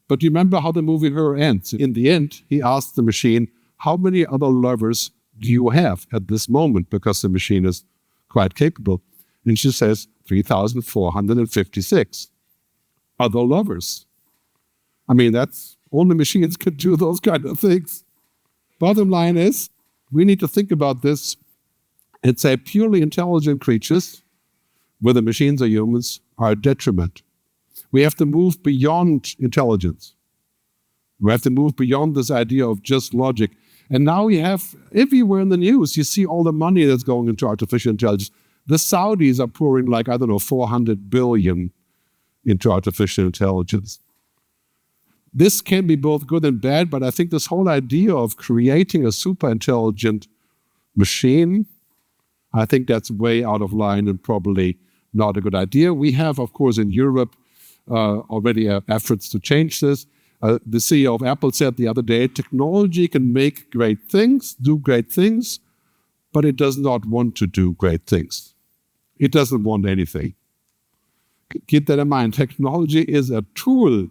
A: But do you remember how the movie Her ends? In the end, he asks the machine, how many other lovers do you have at this moment? Because the machine is quite capable. And she says, 3,456 other lovers. I mean, that's only machines can do those kind of things. Bottom line is, we need to think about this and say purely intelligent creatures, whether machines or humans, are a detriment. We have to move beyond intelligence. We have to move beyond this idea of just logic. And now we have, everywhere in the news, you see all the money that's going into artificial intelligence. The Saudis are pouring 400 billion into artificial intelligence. This can be both good and bad, but I think this whole idea of creating a super intelligent machine, I think that's way out of line and probably not a good idea. We have, of course, in Europe already efforts to change this. The CEO of Apple said the other day, technology can make great things, do great things, but it does not want to do great things. It doesn't want anything. Keep that in mind. Technology is a tool.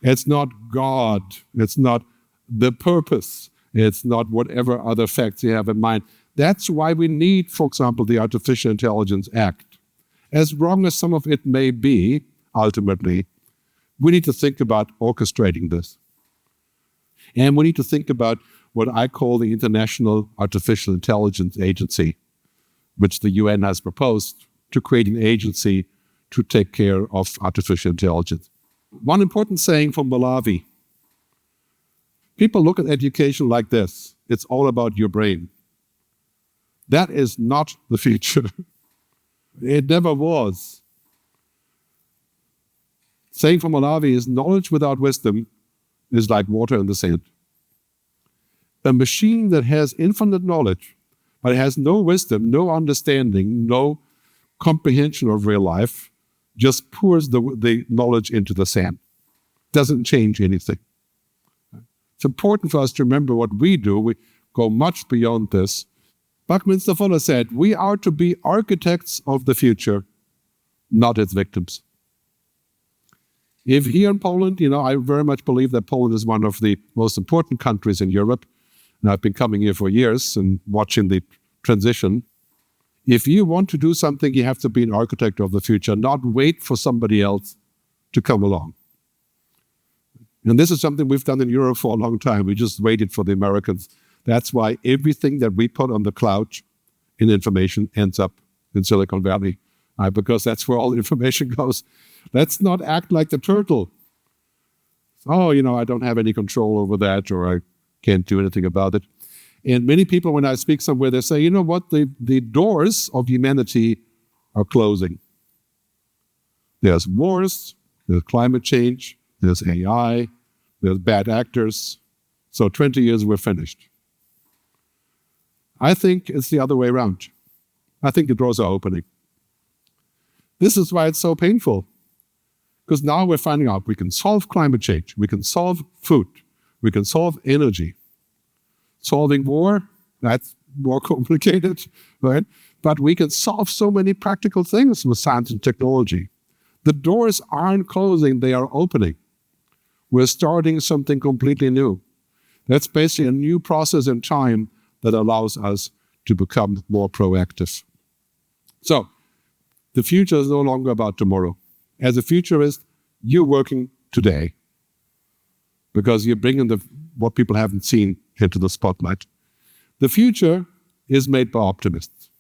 A: It's not God. It's not the purpose. It's not whatever other facts you have in mind. That's why we need, for example, the Artificial Intelligence Act. As wrong as some of it may be, ultimately, we need to think about orchestrating this. And we need to think about what I call the International Artificial Intelligence Agency, which the UN has proposed to create an agency to take care of artificial intelligence. One important saying from Malawi: people look at education like this. It's all about your brain. That is not the future. It never was. Saying from Malawi is knowledge without wisdom is like water in the sand. A machine that has infinite knowledge, but has no wisdom, no understanding, no comprehension of real life, just pours the knowledge into the sand. Doesn't change anything. It's important for us to remember what we do. We go much beyond this. Buckminster Fuller said, we are to be architects of the future, not its victims. If here in Poland, I very much believe that Poland is one of the most important countries in Europe, and I've been coming here for years and watching the transition. If you want to do something, you have to be an architect of the future, not wait for somebody else to come along. And this is something we've done in Europe for a long time. We just waited for the Americans. That's why everything that we put on the cloud in information ends up in Silicon Valley, because that's where all information goes. Let's not act like the turtle. Oh, I don't have any control over that, or I can't do anything about it. And many people, when I speak somewhere, they say, you know what, the doors of humanity are closing. There's wars, there's climate change, there's AI, there's bad actors. So 20 years, we're finished. I think it's the other way around. I think the doors are opening. This is why it's so painful. Because now we're finding out we can solve climate change, we can solve food, we can solve energy. Solving war, that's more complicated, right? But we can solve so many practical things with science and technology. The doors aren't closing, they are opening. We're starting something completely new. That's basically a new process in time that allows us to become more proactive. So, the future is no longer about tomorrow. As a futurist, you're working today because you're bringing what people haven't seen into the spotlight. The future is made by optimists.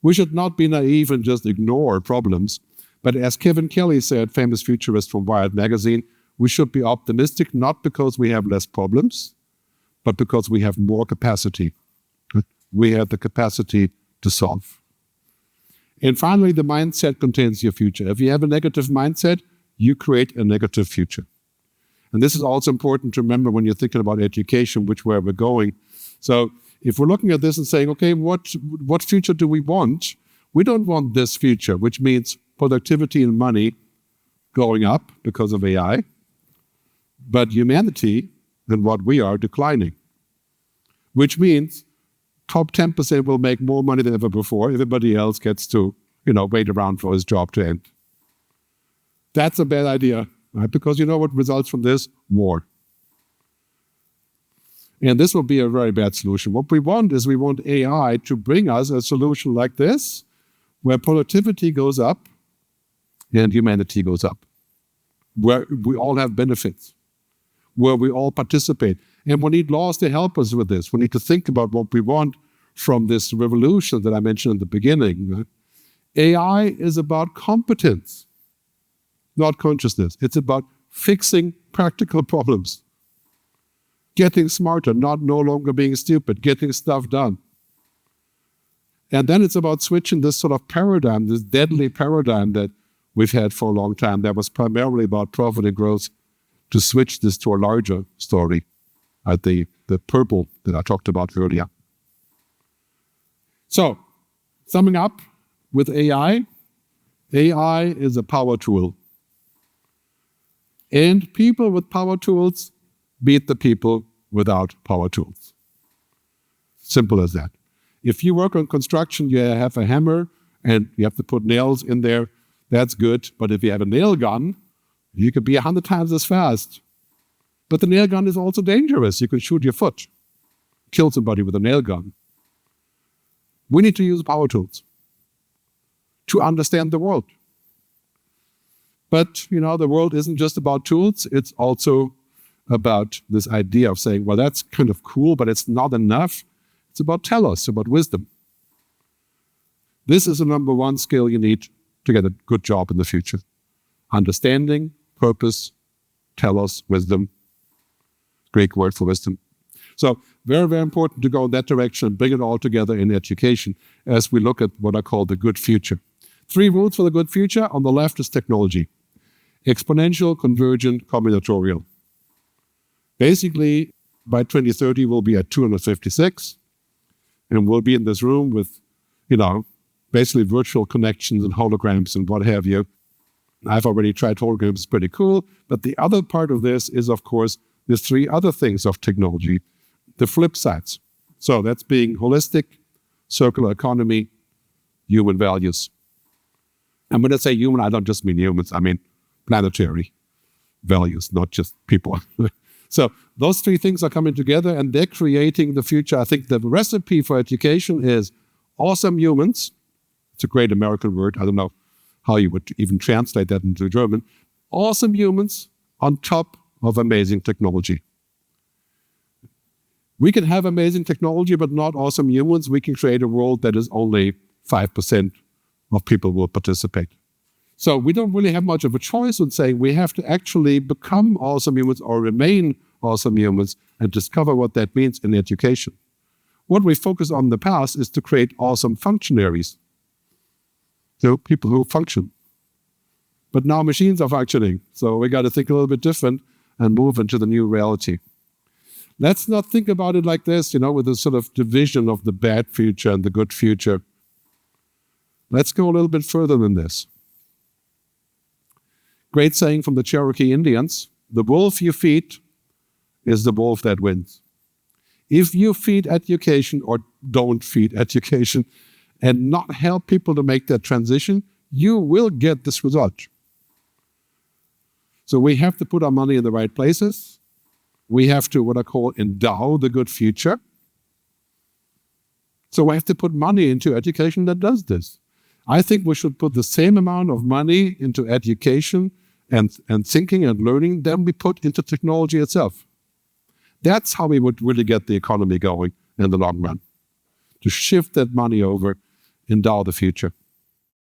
A: We should not be naive and just ignore problems, but as Kevin Kelly said, famous futurist from Wired magazine, we should be optimistic not because we have less problems, but because we have more capacity. We have the capacity to solve. And finally, the mindset contains your future. If you have a negative mindset, you create a negative future. And this is also important to remember when you're thinking about education, which way we're going. So if we're looking at this and saying, okay, what future do we want? We don't want this future, which means productivity and money going up because of AI, but humanity and what we are declining, which means top 10% will make more money than ever before. Everybody else gets to, wait around for his job to end. That's a bad idea, right? Because you know what results from this? War. And this will be a very bad solution. What we want is we want AI to bring us a solution like this, where productivity goes up and humanity goes up, where we all have benefits, where we all participate. And we need laws to help us with this. We need to think about what we want from this revolution that I mentioned in the beginning. AI is about competence, not consciousness. It's about fixing practical problems, getting smarter, no longer being stupid, getting stuff done. And then it's about switching this sort of paradigm, this deadly paradigm that we've had for a long time that was primarily about profit and growth, to switch this to a larger story, the purple that I talked about earlier. So, summing up with AI is a power tool. And people with power tools beat the people without power tools. Simple as that. If you work on construction, you have a hammer and you have to put nails in there, that's good. But if you have a nail gun, you could be 100 times as fast. But the nail gun is also dangerous. You can shoot your foot, kill somebody with a nail gun. We need to use power tools to understand the world. But, the world isn't just about tools. It's also about this idea of saying, well, that's kind of cool, but it's not enough. It's about telos, about wisdom. This is the number one skill you need to get a good job in the future. Understanding, purpose, telos, wisdom. Greek word for wisdom. So very, very important to go in that direction and bring it all together in education as we look at what I call the good future. 3 rules for the good future. On the left is technology. Exponential, convergent, combinatorial. Basically, by 2030, we'll be at 256, and we'll be in this room with, basically virtual connections and holograms and what have you. I've already tried holograms, it's pretty cool. But the other part of this is, of course, the 3 other things of technology, the flip sides. So that's being holistic, circular economy, human values. And when I say human, I don't just mean humans, I mean planetary values, not just people. So those 3 things are coming together and they're creating the future. I think the recipe for education is awesome humans. It's a great American word. I don't know how you would even translate that into German. Awesome humans on top of amazing technology. We can have amazing technology, but not awesome humans. We can create a world that is only 5% of people will participate. So we don't really have much of a choice in saying we have to actually become awesome humans or remain awesome humans and discover what that means in education. What we focus on in the past is to create awesome functionaries. So people who function. But now machines are functioning. So we got to think a little bit different and move into the new reality. Let's not think about it like this, with a sort of division of the bad future and the good future. Let's go a little bit further than this. Great saying from the Cherokee Indians, the wolf you feed is the wolf that wins. If you feed education or don't feed education and not help people to make that transition, you will get this result. So we have to put our money in the right places. We have to, what I call, endow the good future. So I have to put money into education that does this. I think we should put the same amount of money into education and thinking and learning than we put into technology itself. That's how we would really get the economy going in the long run. To shift that money over, endow the future.